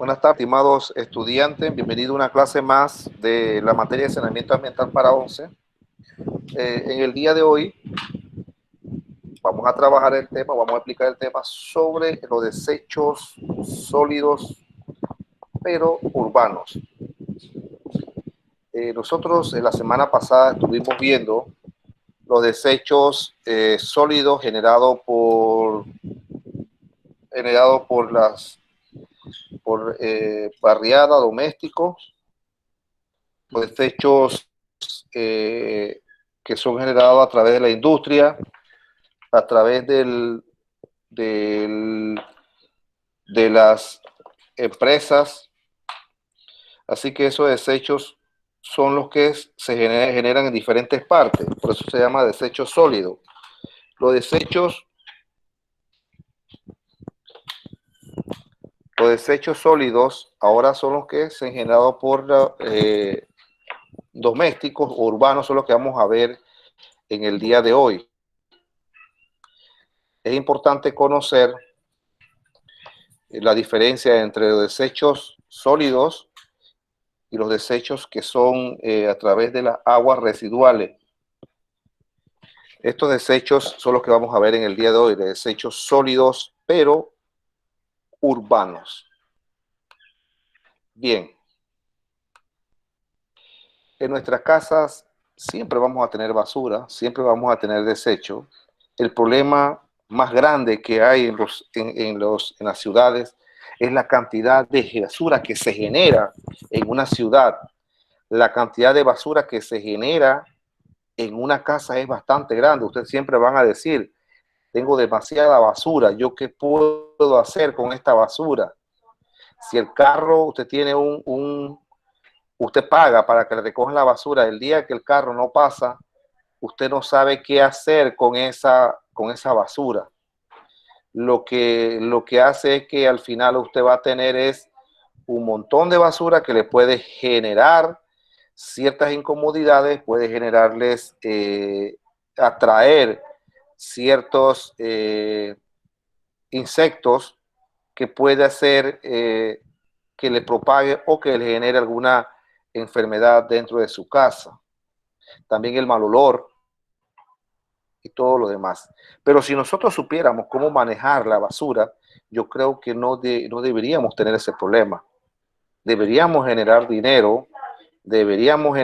Buenas tardes, estimados estudiantes. Bienvenido a una clase más de la materia de saneamiento ambiental para 11. En el día de hoy vamos a trabajar el tema, vamos a explicar el tema sobre los desechos sólidos pero urbanos. Nosotros la semana pasada estuvimos viendo los desechos sólidos generados por barriada, domésticos, los desechos que son generados a través de la industria, a través de las empresas. Así que esos desechos son los que se generan en diferentes partes, por eso se llama desecho sólido. Los desechos sólidos ahora son los que se han generado por domésticos o urbanos, son los que vamos a ver en el día de hoy. Es importante conocer la diferencia entre los desechos sólidos y los desechos que son a través de las aguas residuales. Estos desechos son los que vamos a ver en el día de hoy, de desechos sólidos, pero urbanos. Bien. En nuestras casas siempre vamos a tener basura, siempre vamos a tener desecho. El problema más grande que hay en las ciudades es la cantidad de basura que se genera en una ciudad. La cantidad de basura que se genera en una casa es bastante grande. Ustedes siempre van a decir, tengo demasiada basura, ¿yo qué puedo hacer con esta basura? Si el carro, usted tiene usted paga para que le recojan la basura, el día que el carro no pasa, usted no sabe qué hacer con esa basura. Lo que hace es que al final usted va a tener es un montón de basura que le puede generar ciertas incomodidades, puede generarles, atraer ciertos insectos que puede hacer que le propague o que le genere alguna enfermedad dentro de su casa. También el mal olor y todo lo demás. Pero si nosotros supiéramos cómo manejar la basura, yo creo que no deberíamos tener ese problema. Deberíamos generar dinero, deberíamos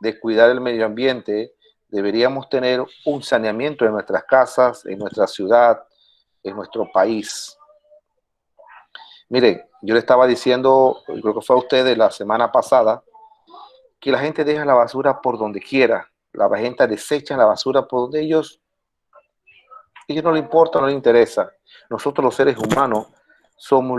de cuidar el medio ambiente, deberíamos tener un saneamiento en nuestras casas, en nuestra ciudad, en nuestro país. Miren, yo le estaba diciendo, creo que fue a ustedes la semana pasada, que la gente deja la basura por donde quiera. La gente desecha la basura por donde ellos no le importa, no le interesa. Nosotros los seres humanos somos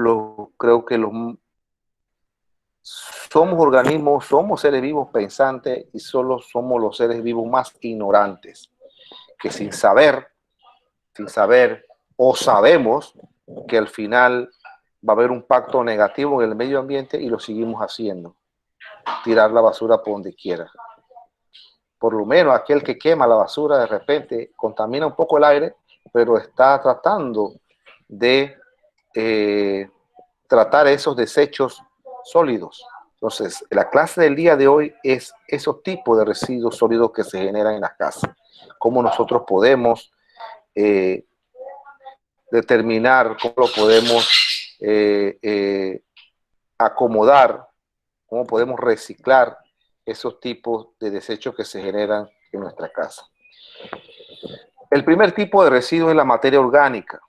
somos organismos, somos seres vivos pensantes y solo somos los seres vivos más ignorantes, que sin saber, o sabemos que al final va a haber un impacto negativo en el medio ambiente y lo seguimos haciendo. Tirar la basura por donde quiera. Por lo menos aquel que quema la basura de repente contamina un poco el aire, pero está tratando de tratar esos desechos sólidos. Entonces, la clase del día de hoy es esos tipos de residuos sólidos que se generan en las casas. Cómo nosotros podemos determinar, cómo lo podemos acomodar, cómo podemos reciclar esos tipos de desechos que se generan en nuestra casa. El primer tipo de residuo es la materia orgánica.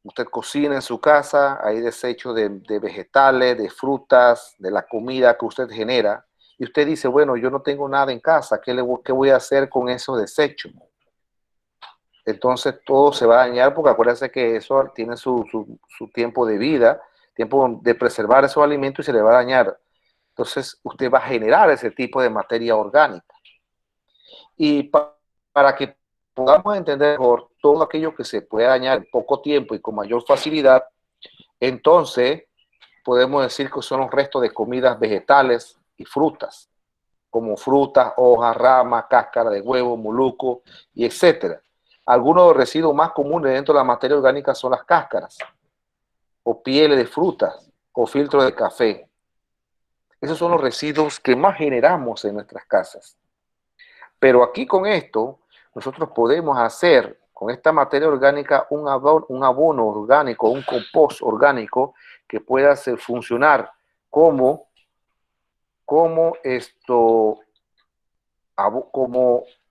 Usted cocina en su casa, hay desechos de vegetales, de frutas, de la comida que usted genera, y usted dice, bueno, yo no tengo nada en casa, ¿qué voy a hacer con esos desechos? Entonces todo se va a dañar porque acuérdense que eso tiene su tiempo de vida, tiempo de preservar esos alimentos y se le va a dañar. Entonces usted va a generar ese tipo de materia orgánica. Y para que podamos entender mejor todo aquello que se puede dañar en poco tiempo y con mayor facilidad, entonces podemos decir que son los restos de comidas vegetales y frutas, como frutas, hojas, ramas, cáscara de huevo, molusco y etcétera. Algunos de los residuos más comunes dentro de la materia orgánica son las cáscaras o pieles de frutas, o filtros de café. Esos son los residuos que más generamos en nuestras casas. Pero aquí con esto, nosotros podemos hacer con esta materia orgánica un abono orgánico, un compost orgánico que pueda hacer funcionar como como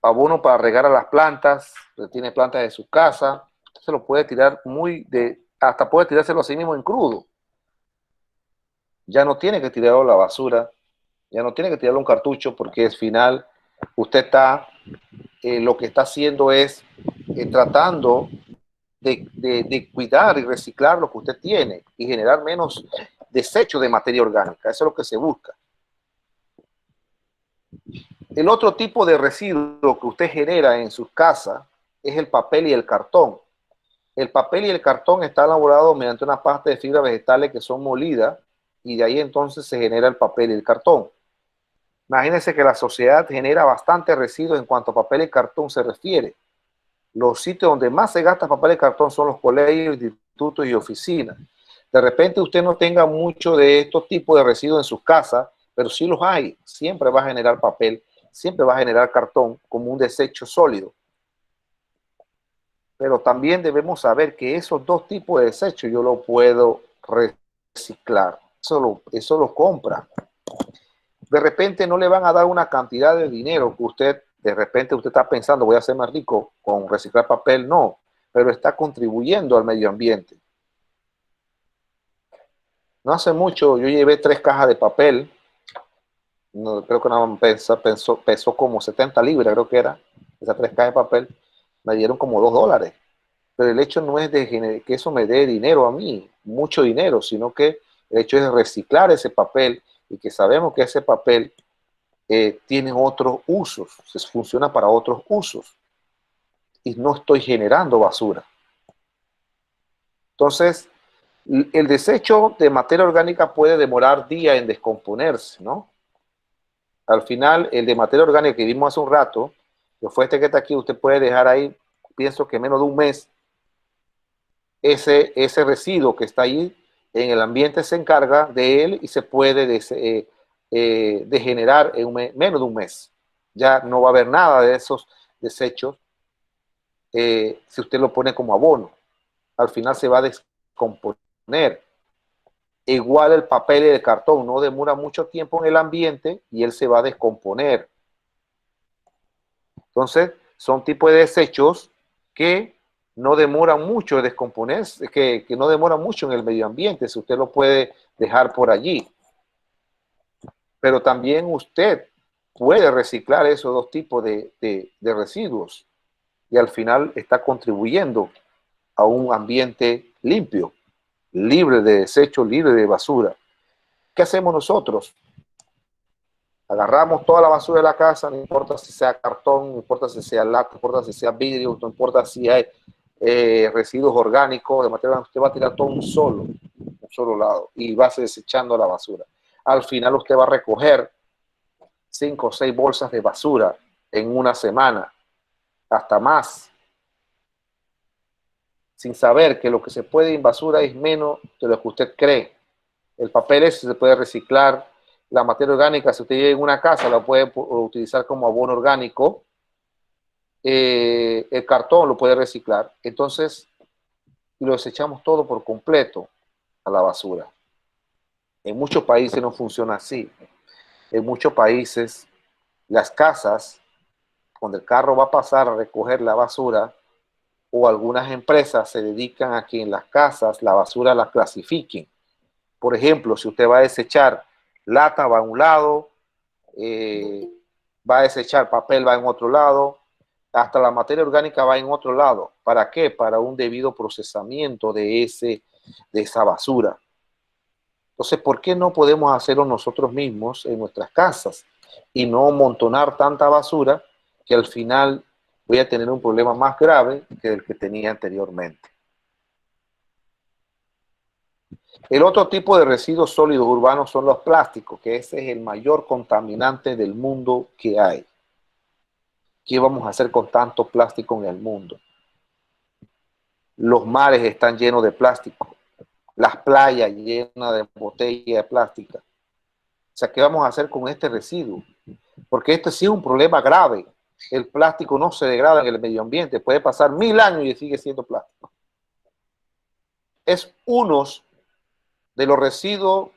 abono para regar a las plantas. Usted tiene plantas de su casa, usted se lo puede tirar hasta puede tirárselo así mismo en crudo. Ya no tiene que tirarlo a la basura, ya no tiene que tirarlo a un cartucho, porque al final usted lo que está haciendo es tratando de cuidar y reciclar lo que usted tiene y generar menos desecho de materia orgánica. Eso es lo que se busca. El otro tipo de residuo que usted genera en sus casas es el papel y el cartón. El papel y el cartón está elaborado mediante una pasta de fibras vegetales que son molidas, y de ahí entonces se genera el papel y el cartón. Imagínense que la sociedad genera bastante residuos en cuanto a papel y cartón se refiere. Los sitios donde más se gasta papel y cartón son los colegios, institutos y oficinas. De repente usted no tenga mucho de estos tipos de residuos en sus casas, pero sí los hay. Siempre va a generar papel, siempre va a generar cartón como un desecho sólido. Pero también debemos saber que esos dos tipos de desechos yo lo puedo reciclar. Eso lo compra. De repente no le van a dar una cantidad de dinero que de repente usted está pensando, voy a ser más rico con reciclar papel. No, pero está contribuyendo al medio ambiente. No hace mucho yo llevé 3 cajas de papel, no, creo que nada más pesó como 70 libras, creo que era, esas 3 cajas de papel, me dieron como $2. Pero el hecho no es que eso me dé dinero a mí, mucho dinero, sino que el hecho es reciclar ese papel, y que sabemos que ese papel tiene otros usos, funciona para otros usos, y no estoy generando basura. Entonces, el desecho de materia orgánica puede demorar días en descomponerse, ¿no? Al final, el de materia orgánica que vimos hace un rato, que fue este que está aquí, usted puede dejar ahí, pienso que menos de un mes, ese residuo que está ahí en el ambiente se encarga de él y se puede degenerar en menos de un mes. Ya no va a haber nada de esos desechos si usted lo pone como abono. Al final se va a descomponer. Igual el papel y el cartón no demora mucho tiempo en el ambiente y él se va a descomponer. Entonces, son tipos de desechos que no demoran mucho en descomponerse, que no demoran mucho en el medio ambiente, si usted lo puede dejar por allí. Pero también usted puede reciclar esos dos tipos de residuos, y al final está contribuyendo a un ambiente limpio, libre de desechos, libre de basura. ¿Qué hacemos nosotros? Agarramos toda la basura de la casa, no importa si sea cartón, no importa si sea lata, no importa si sea vidrio, no importa si hay residuos orgánicos de material, usted va a tirar todo un solo lado, y va desechando la basura. Al final usted va a recoger 5 o 6 bolsas de basura en una semana, hasta más, sin saber que lo que se puede en basura es menos de lo que usted cree. El papel ese se puede reciclar, la materia orgánica, si usted llega en una casa, la puede utilizar como abono orgánico, el cartón lo puede reciclar. Entonces, lo desechamos todo por completo a la basura. En muchos países no funciona así. En muchos países, las casas, cuando el carro va a pasar a recoger la basura, o algunas empresas se dedican a que en las casas la basura la clasifiquen. Por ejemplo, si usted va a desechar lata, va a un lado, va a desechar papel, va en otro lado, hasta la materia orgánica va en otro lado. ¿Para qué? Para un debido procesamiento de esa basura. Entonces, ¿por qué no podemos hacerlo nosotros mismos en nuestras casas y no amontonar tanta basura que al final voy a tener un problema más grave que el que tenía anteriormente? El otro tipo de residuos sólidos urbanos son los plásticos, que ese es el mayor contaminante del mundo que hay. ¿Qué vamos a hacer con tanto plástico en el mundo? Los mares están llenos de plástico. las playas llenas de botellas de plástica. O sea, ¿qué vamos a hacer con este residuo? Porque este sí es un problema grave. El plástico no se degrada en el medio ambiente. Puede pasar 1000 años y sigue siendo plástico. Es uno de los residuos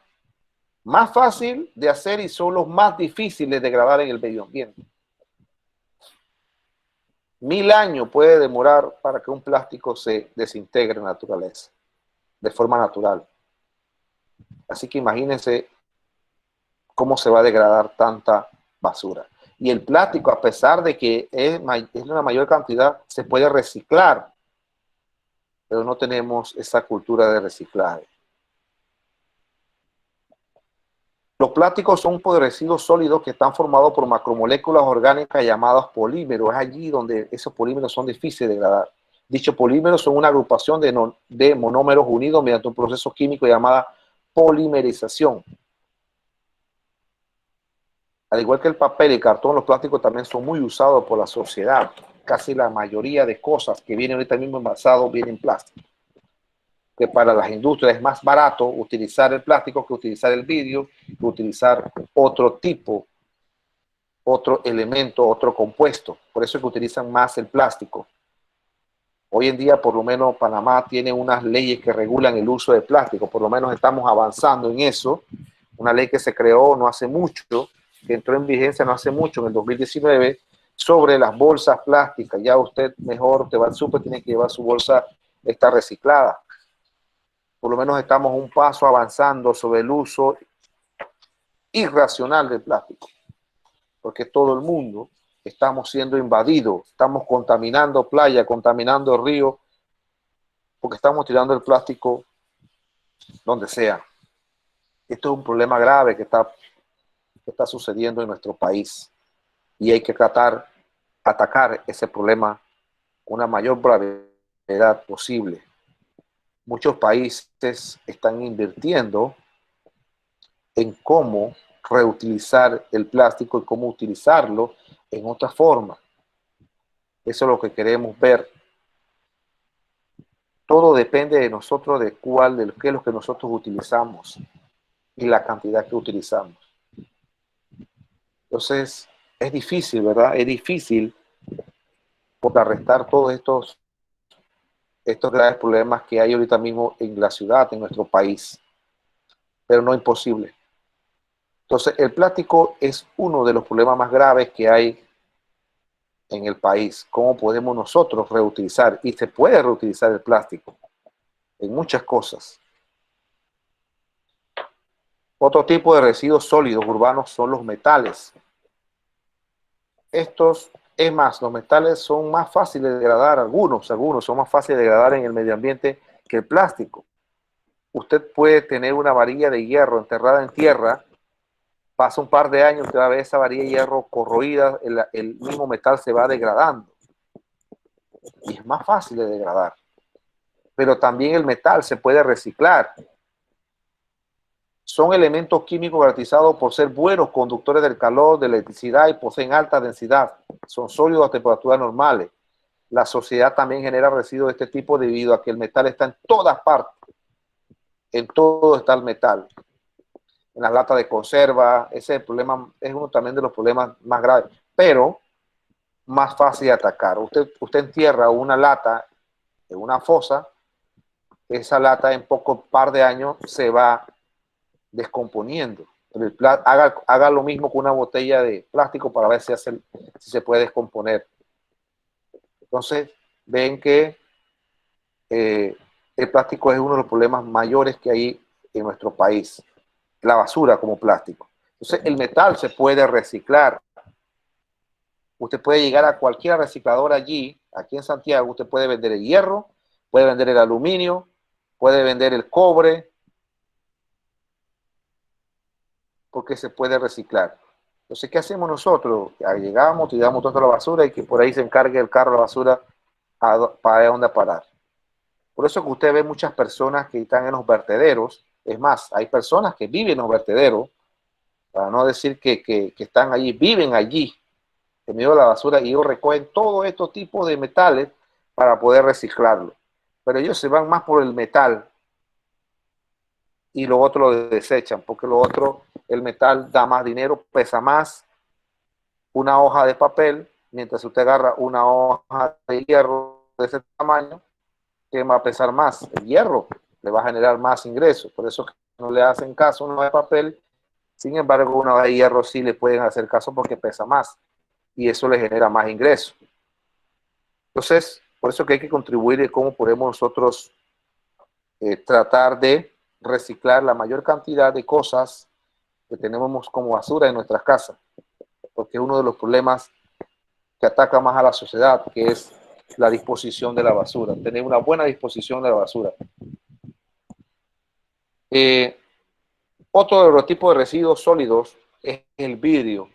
más fácil de hacer y son los más difíciles de degradar en el medio ambiente. 1000 años puede demorar para que un plástico se desintegre en la naturaleza, de forma natural. Así que imagínense cómo se va a degradar tanta basura. Y el plástico, a pesar de que es una mayor cantidad, se puede reciclar, pero no tenemos esa cultura de reciclaje. Los plásticos son un residuos sólidos que están formados por macromoléculas orgánicas llamadas polímeros. Es allí donde esos polímeros son difíciles de degradar. Dichos polímeros son una agrupación de monómeros unidos mediante un proceso químico llamado polimerización. Al igual que el papel y el cartón, los plásticos también son muy usados por la sociedad. Casi la mayoría de cosas que vienen ahorita mismo envasados vienen en plástico. Que para las industrias es más barato utilizar el plástico que utilizar el vidrio, que utilizar otro tipo, otro elemento, otro compuesto. Por eso es que utilizan más el plástico. Hoy en día, por lo menos, Panamá tiene unas leyes que regulan el uso de plástico. Por lo menos estamos avanzando en eso. Una ley que se creó no hace mucho, que entró en vigencia no hace mucho, en el 2019, sobre las bolsas plásticas. Ya usted mejor te va al súper, tiene que llevar su bolsa, está reciclada. Por lo menos estamos un paso avanzando sobre el uso irracional del plástico, porque todo el mundo estamos siendo invadidos, estamos contaminando playa, contaminando río, porque estamos tirando el plástico donde sea. Esto es un problema grave que está sucediendo en nuestro país y hay que atacar ese problema con una mayor brevedad posible. Muchos países están invirtiendo en cómo reutilizar el plástico y cómo utilizarlo en otra forma. Eso es lo que queremos ver. Todo depende de nosotros, de qué es lo que nosotros utilizamos y la cantidad que utilizamos. Entonces, es difícil, ¿verdad? Es difícil contrarrestar todos estos graves problemas que hay ahorita mismo en la ciudad, en nuestro país, pero no imposible. Entonces, el plástico es uno de los problemas más graves que hay en el país. ¿Cómo podemos nosotros reutilizar? Y se puede reutilizar el plástico en muchas cosas. Otro tipo de residuos sólidos urbanos son los metales. Es más, los metales son más fáciles de degradar, algunos son más fáciles de degradar en el medio ambiente que el plástico. Usted puede tener una varilla de hierro enterrada en tierra, pasa un par de años, usted va a ver esa varilla de hierro corroída, el mismo metal se va degradando. Y es más fácil de degradar. Pero también el metal se puede reciclar. Son elementos químicos caracterizados por ser buenos conductores del calor, de la electricidad y poseen alta densidad. Son sólidos a temperaturas normales. La sociedad también genera residuos de este tipo debido a que el metal está en todas partes. En todo está el metal. En las latas de conserva, ese es el problema, es uno también de los problemas más graves, pero más fácil de atacar. Usted entierra una lata en una fosa, esa lata en poco par de años se va descomponiendo. Haga lo mismo con una botella de plástico para ver si se puede descomponer. Entonces, ven que el plástico es uno de los problemas mayores que hay en nuestro país. La basura como plástico. Entonces, el metal se puede reciclar. Usted puede llegar a cualquier reciclador allí, aquí en Santiago, usted puede vender el hierro, puede vender el aluminio, puede vender el cobre, porque se puede reciclar. Entonces, ¿qué hacemos nosotros? Llegamos, tiramos toda la basura y que por ahí se encargue el carro de la basura para dónde parar. Por eso que usted ve muchas personas que están en los vertederos. Es más, hay personas que viven en los vertederos, para no decir que están allí, viven allí, en medio de la basura, y ellos recogen todos estos tipos de metales para poder reciclarlo. Pero ellos se van más por el metal, y lo otro lo desechan, porque lo otro, el metal da más dinero, pesa más una hoja de papel, mientras usted agarra una hoja de hierro de ese tamaño, que va a pesar más. El hierro le va a generar más ingresos, por eso no le hacen caso a una hoja de papel. Sin embargo, una hoja de hierro sí le pueden hacer caso porque pesa más y eso le genera más ingresos. Entonces, por eso que hay que contribuir de cómo podemos nosotros tratar de reciclar la mayor cantidad de cosas que tenemos como basura en nuestras casas, porque es uno de los problemas que ataca más a la sociedad, que es la disposición de la basura, tener una buena disposición de la basura. Eh, Otro de los tipos de residuos sólidos es el vidrio.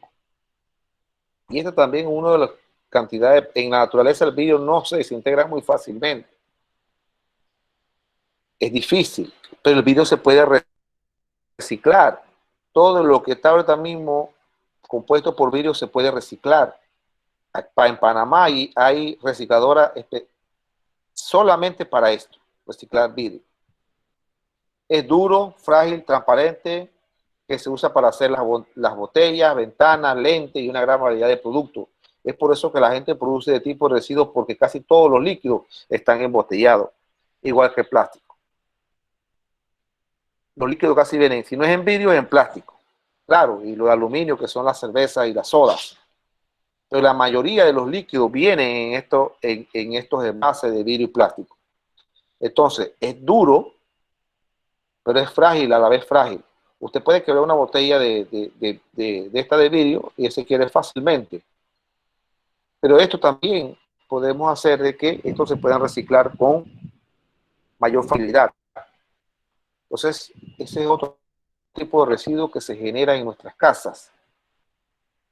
Y este también es uno de las cantidades, en la naturaleza el vidrio no se desintegra muy fácilmente. Es difícil, pero el vidrio se puede reciclar. Todo lo que está ahorita mismo compuesto por vidrio se puede reciclar. En Panamá hay recicladoras solamente para esto, reciclar vidrio. Es duro, frágil, transparente, que se usa para hacer las botellas, ventanas, lentes y una gran variedad de productos. Es por eso que la gente produce de tipo de residuos, porque casi todos los líquidos están embotellados, igual que el plástico. Los líquidos casi vienen, si no es en vidrio, es en plástico. Claro, y los de aluminio, que son las cervezas y las sodas. Pero la mayoría de los líquidos vienen en estos envases de vidrio y plástico. Entonces, es duro, pero es frágil, a la vez frágil. Usted puede quebrar una botella de esta de vidrio y se quiere fácilmente. Pero esto también podemos hacer de que esto se pueda reciclar con mayor facilidad. Entonces, ese es otro tipo de residuo que se genera en nuestras casas,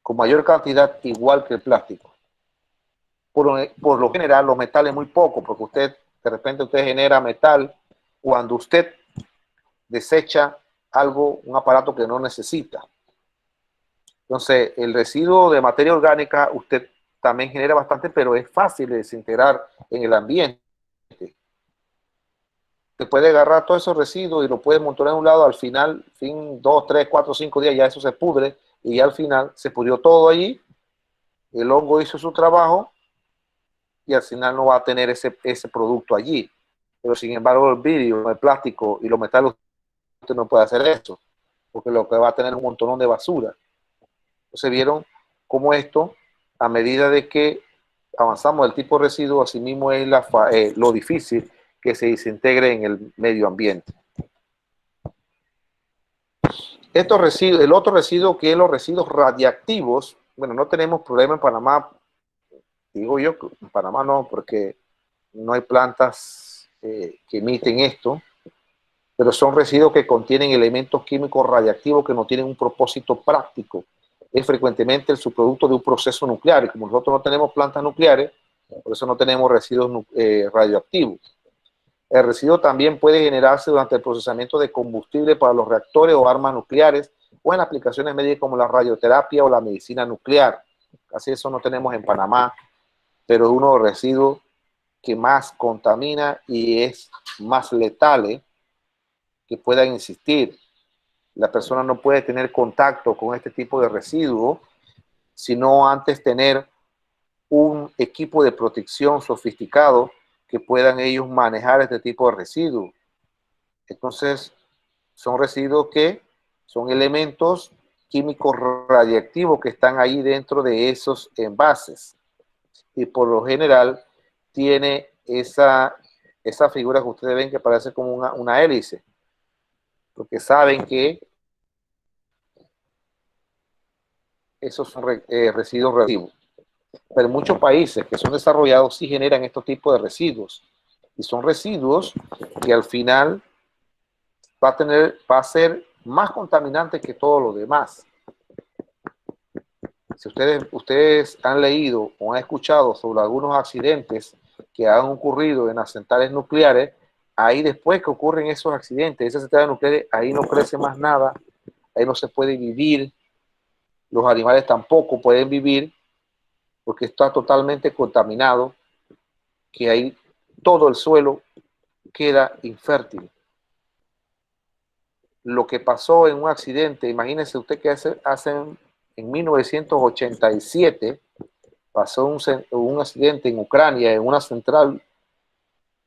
con mayor cantidad, igual que el plástico. Por lo general, los metales muy poco, porque de repente usted genera metal cuando usted desecha algo, un aparato que no necesita. Entonces, el residuo de materia orgánica usted también genera bastante, pero es fácil de desintegrar en el ambiente. Te puede agarrar todos esos residuos y lo puede montar en un lado, al final, 2, 3, 4, 5 días, ya eso se pudre y ya al final se pudrió todo allí, el hongo hizo su trabajo y al final no va a tener ese producto allí. Pero sin embargo, el vidrio, el plástico y los metales, usted no puede hacer eso, porque lo que va a tener es un montón de basura. Entonces vieron cómo esto, a medida de que avanzamos del tipo de residuo, asimismo es lo difícil que se desintegre en el medio ambiente. Estos residuos, el otro residuo que es los residuos radiactivos, bueno, no tenemos problema en Panamá, digo yo, en Panamá no, porque no hay plantas que emiten esto, pero son residuos que contienen elementos químicos radiactivos que no tienen un propósito práctico. Es frecuentemente el subproducto de un proceso nuclear, y como nosotros no tenemos plantas nucleares, por eso no tenemos residuos radioactivos. El residuo también puede generarse durante el procesamiento de combustible para los reactores o armas nucleares o en aplicaciones médicas como la radioterapia o la medicina nuclear. Casi eso no tenemos en Panamá, pero es uno de los residuos que más contamina y es más letal que puedan existir. La persona no puede tener contacto con este tipo de residuos, sino antes tener un equipo de protección sofisticado que puedan ellos manejar este tipo de residuos. Entonces, son residuos que son elementos químicos radiactivos que están ahí dentro de esos envases. Y por lo general tiene esa figura que ustedes ven que parece como una hélice, porque saben que esos son residuos radioactivos. Pero muchos países que son desarrollados sí generan estos tipos de residuos. Y son residuos que al final va a ser más contaminante que todo lo demás. Si ustedes han leído o han escuchado sobre algunos accidentes que han ocurrido en las centrales nucleares, ahí después que ocurren esos accidentes, esas centrales nucleares, ahí no crece más nada, ahí no se puede vivir, los animales tampoco pueden vivir porque está totalmente contaminado, que ahí todo el suelo queda infértil. lo que pasó en un accidente. Imagínense usted que en 1987 pasó un accidente en Ucrania, en una central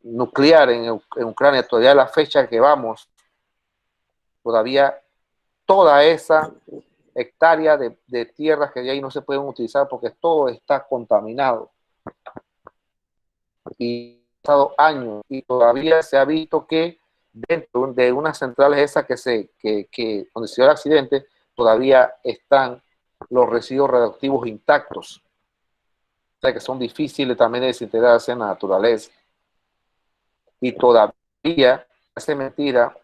nuclear en Ucrania. Todavía a la fecha que vamos, todavía toda esa hectárea de tierras que ahí no se pueden utilizar porque todo está contaminado. Y han pasado años y todavía se ha visto que dentro de unas centrales esas donde se dio el accidente, todavía están los residuos radioactivos intactos. O sea que son difíciles también de desintegrarse en la naturaleza. Y todavía hace mentira, a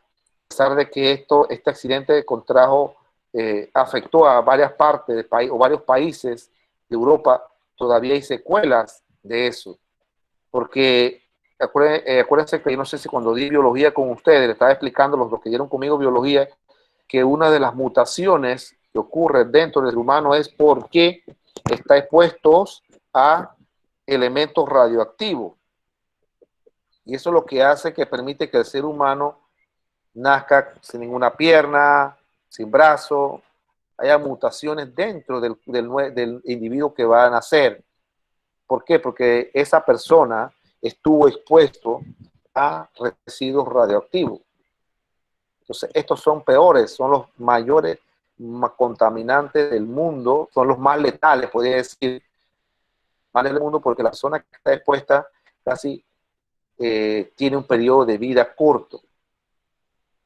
pesar de que este accidente afectó a varias partes del país o varios países de Europa, todavía hay secuelas de eso. Porque acuérdense que yo no sé si cuando di biología con ustedes, le estaba explicando los que dieron conmigo biología, que una de las mutaciones que ocurre dentro del humano es porque está expuesto a elementos radioactivos. Y eso es lo que hace que permite que el ser humano nazca sin ninguna pierna, sin brazo, haya mutaciones dentro del individuo que va a nacer. ¿Por qué? Porque esa persona estuvo expuesto a residuos radioactivos. Entonces, estos son peores, son los mayores contaminantes del mundo, son los más letales, podría decir, más del mundo, porque la persona que está expuesta casi tiene un periodo de vida corto.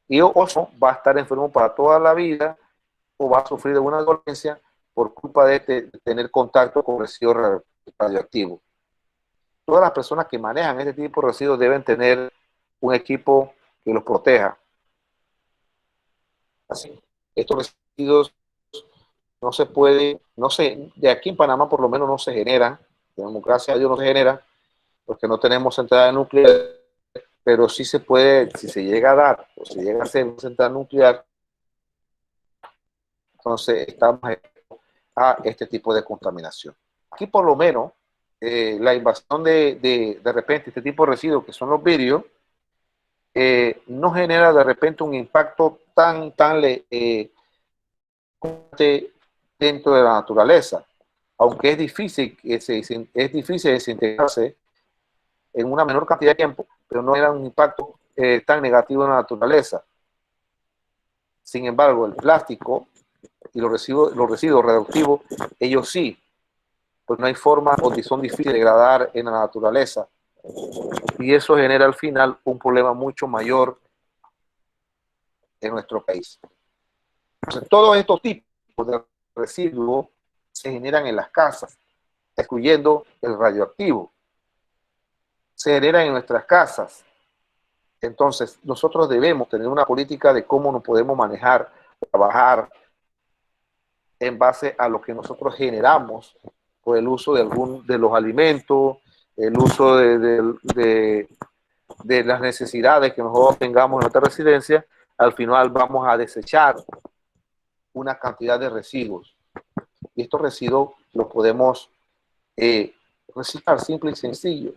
Y o va a estar enfermo para toda la vida o va a sufrir de una dolencia por culpa de tener contacto con residuos radioactivos. Todas las personas que manejan este tipo de residuos deben tener un equipo que los proteja. Así, estos residuos no se puede, no sé, de aquí en Panamá por lo menos no se generan, gracias a Dios no se generan, porque no tenemos central nuclear, pero sí se puede, si se llega a dar, o si llega a ser una central nuclear, entonces estamos a este tipo de contaminación. Aquí por lo menos, la invasión de repente este tipo de residuos, que son los vidrios, no genera de repente un impacto tan dentro de la naturaleza, aunque es difícil desintegrarse en una menor cantidad de tiempo, pero no era un impacto tan negativo en la naturaleza. Sin embargo, el plástico y los residuos radioactivos, ellos sí, pues no hay forma o son difíciles de degradar en la naturaleza. Y eso genera al final un problema mucho mayor en nuestro país. Entonces, todos estos tipos de residuos se generan en las casas, excluyendo el radioactivo. Se generan en nuestras casas. Entonces, nosotros debemos tener una política de cómo nos podemos manejar, trabajar en base a lo que nosotros generamos por el uso de los alimentos, el uso de las necesidades que nosotros tengamos en nuestra residencia. Al final vamos a desechar una cantidad de residuos. Y estos residuos los podemos reciclar simple y sencillo.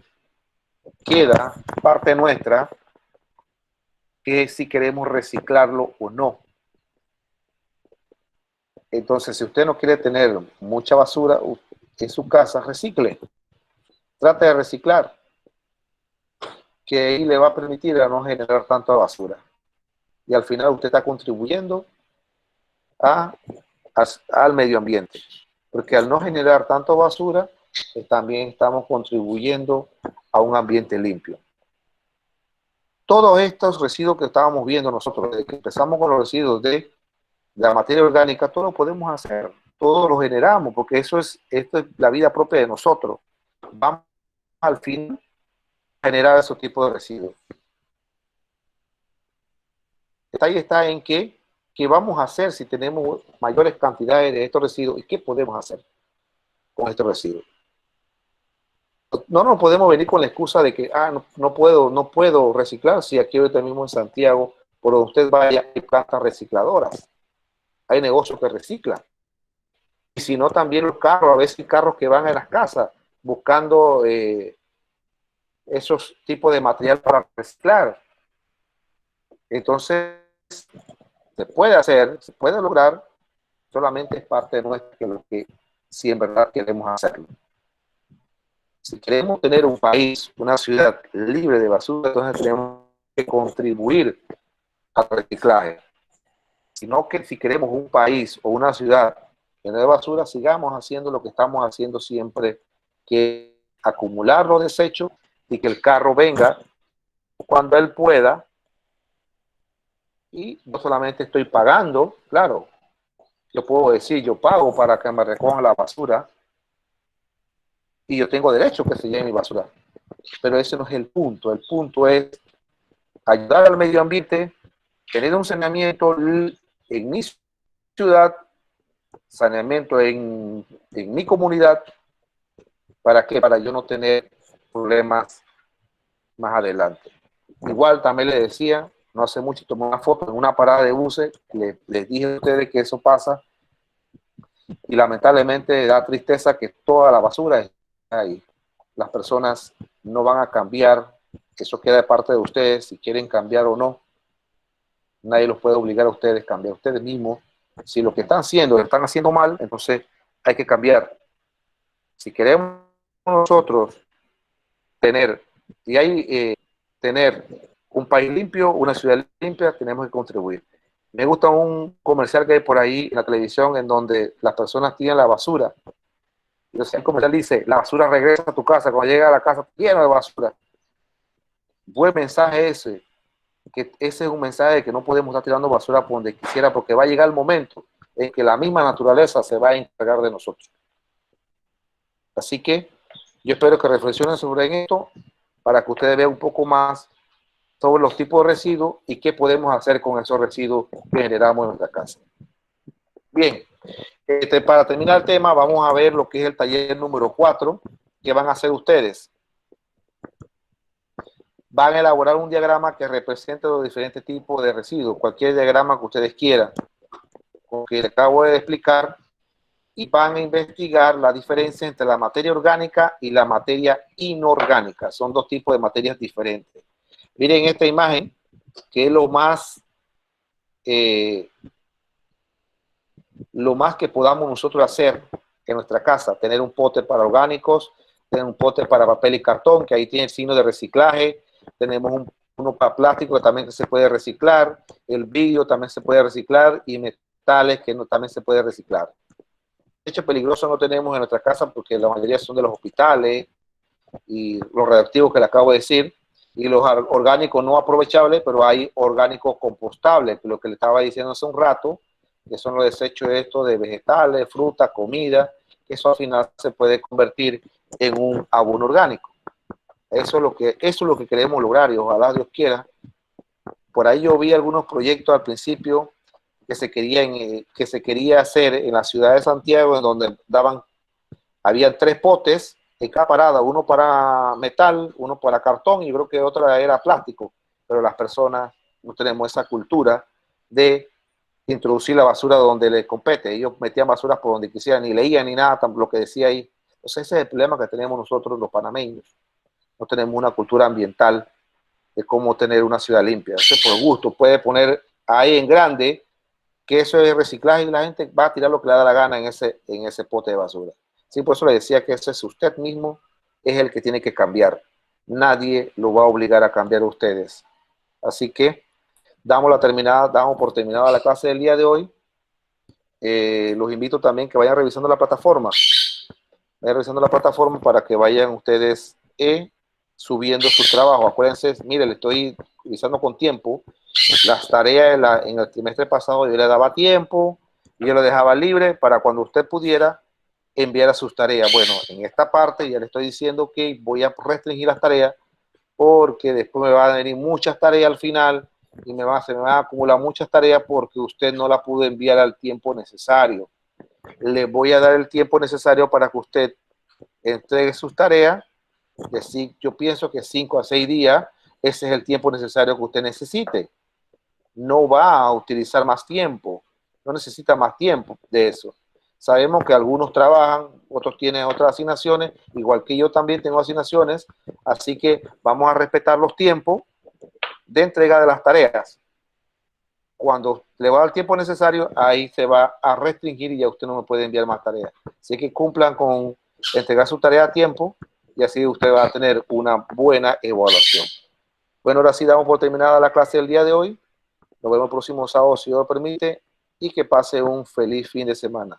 Queda parte nuestra que si queremos reciclarlo o no. Entonces, si usted no quiere tener mucha basura en su casa, recicle. Trate de reciclar, que ahí le va a permitir a no generar tanta basura. Y al final usted está contribuyendo al medio ambiente. Porque al no generar tanta basura, también estamos contribuyendo a un ambiente limpio. Todos estos residuos que estábamos viendo nosotros, desde que empezamos con los residuos de la materia orgánica, todo lo podemos hacer, todo lo generamos, porque esto es la vida propia de nosotros. Vamos al fin a generar esos tipos de residuos. El detalle está en qué vamos a hacer si tenemos mayores cantidades de estos residuos y qué podemos hacer con estos residuos. No nos podemos venir con la excusa de que no puedo reciclar si aquí ahorita mismo en Santiago, por donde usted vaya, hay plantas recicladoras. Hay negocios que reciclan. Y si no, también los carros, a veces hay carros que van a las casas buscando esos tipos de material para reciclar. Entonces, se puede hacer, se puede lograr, solamente es parte de lo que si en verdad queremos hacerlo. Si queremos tener un país, una ciudad libre de basura, entonces tenemos que contribuir al reciclaje. Sino que si queremos un país o una ciudad llena de basura, sigamos haciendo lo que estamos haciendo siempre, que acumular los desechos y que el carro venga cuando él pueda. Y no solamente estoy pagando, claro, yo puedo decir, yo pago para que me recojan la basura y yo tengo derecho a que se lleve mi basura. Pero ese no es el punto. El punto es ayudar al medio ambiente, tener un saneamiento en mi ciudad, saneamiento en mi comunidad. ¿Para qué? Para yo no tener problemas más adelante. Igual también le decía, no hace mucho tomé una foto en una parada de buses, les dije a ustedes que eso pasa y lamentablemente da tristeza que toda la basura está ahí. Las personas no van a cambiar, eso queda de parte de ustedes, si quieren cambiar o no. Nadie los puede obligar a ustedes a cambiar. Ustedes mismos, si lo que están haciendo lo están haciendo mal, entonces hay que cambiar. Si queremos nosotros tener, y hay tener un país limpio, una ciudad limpia, tenemos que contribuir. Me gusta un comercial que hay por ahí en la televisión en donde las personas tiran la basura. Y el comercial dice, la basura regresa a tu casa, cuando llega a la casa lleno de basura. Buen mensaje ese, que ese es un mensaje de que no podemos estar tirando basura por donde quisiera, porque va a llegar el momento en que la misma naturaleza se va a encargar de nosotros. Así que yo espero que reflexionen sobre esto para que ustedes vean un poco más sobre los tipos de residuos y qué podemos hacer con esos residuos que generamos en nuestra casa. Bien, para terminar el tema, vamos a ver lo que es el taller número 4, que van a hacer ustedes. Van a elaborar un diagrama que represente los diferentes tipos de residuos, cualquier diagrama que ustedes quieran, como que les acabo de explicar, y van a investigar la diferencia entre la materia orgánica y la materia inorgánica. Son dos tipos de materias diferentes. Miren esta imagen, que es lo más que podamos nosotros hacer en nuestra casa, tener un pote para orgánicos, tener un pote para papel y cartón, que ahí tiene el signo de reciclaje, tenemos uno para plástico que también se puede reciclar, el vidrio también se puede reciclar y metales que también se puede reciclar. Desechos peligrosos no tenemos en nuestra casa porque la mayoría son de los hospitales y los reactivos que le acabo de decir, y los orgánicos no aprovechables, pero hay orgánicos compostables, que lo que le estaba diciendo hace un rato, que son los desechos estos de vegetales, fruta, comida, que eso al final se puede convertir en un abono orgánico. Eso es lo que queremos lograr y ojalá Dios quiera. Por ahí yo vi algunos proyectos al principio que se quería hacer en la ciudad de Santiago, en donde habían 3 potes en cada parada, uno para metal, uno para cartón y creo que otra era plástico, pero las personas no tenemos esa cultura de introducir la basura donde les compete. Ellos metían basura por donde quisieran, ni leían ni nada, lo que decía ahí. Entonces ese es el problema que tenemos nosotros los panameños. No tenemos una cultura ambiental de cómo tener una ciudad limpia. Entonces, por gusto, puede poner ahí en grande que eso es reciclaje y la gente va a tirar lo que le da la gana en ese pote de basura. Sí, por eso le decía que ese es usted mismo, es el que tiene que cambiar. Nadie lo va a obligar a cambiar a ustedes. Así que damos por terminada la clase del día de hoy. Los invito también que vayan revisando la plataforma. Vayan revisando la plataforma para que vayan ustedes subiendo sus trabajos. Acuérdense, mire, le estoy revisando con tiempo. Las tareas en el trimestre pasado yo le daba tiempo y yo lo dejaba libre para cuando usted pudiera enviar a sus tareas. Bueno, en esta parte ya le estoy diciendo que voy a restringir las tareas porque después me van a venir muchas tareas al final y se me van a acumular muchas tareas porque usted no la pudo enviar al tiempo necesario. Le voy a dar el tiempo necesario para que usted entregue sus tareas. Yo pienso que 5 a 6 días, ese es el tiempo necesario que usted necesite. No va a utilizar más tiempo, no necesita más tiempo de eso. Sabemos que algunos trabajan, otros tienen otras asignaciones, igual que yo también tengo asignaciones, así que vamos a respetar los tiempos de entrega de las tareas. cuando le va a dar el tiempo necesario, ahí se va a restringir y ya usted no me puede enviar más tareas. Así que cumplan con entregar su tarea a tiempo y así usted va a tener una buena evaluación. Bueno, ahora sí damos por terminada la clase del día de hoy. Nos vemos el próximo sábado, si Dios lo permite, y que pase un feliz fin de semana.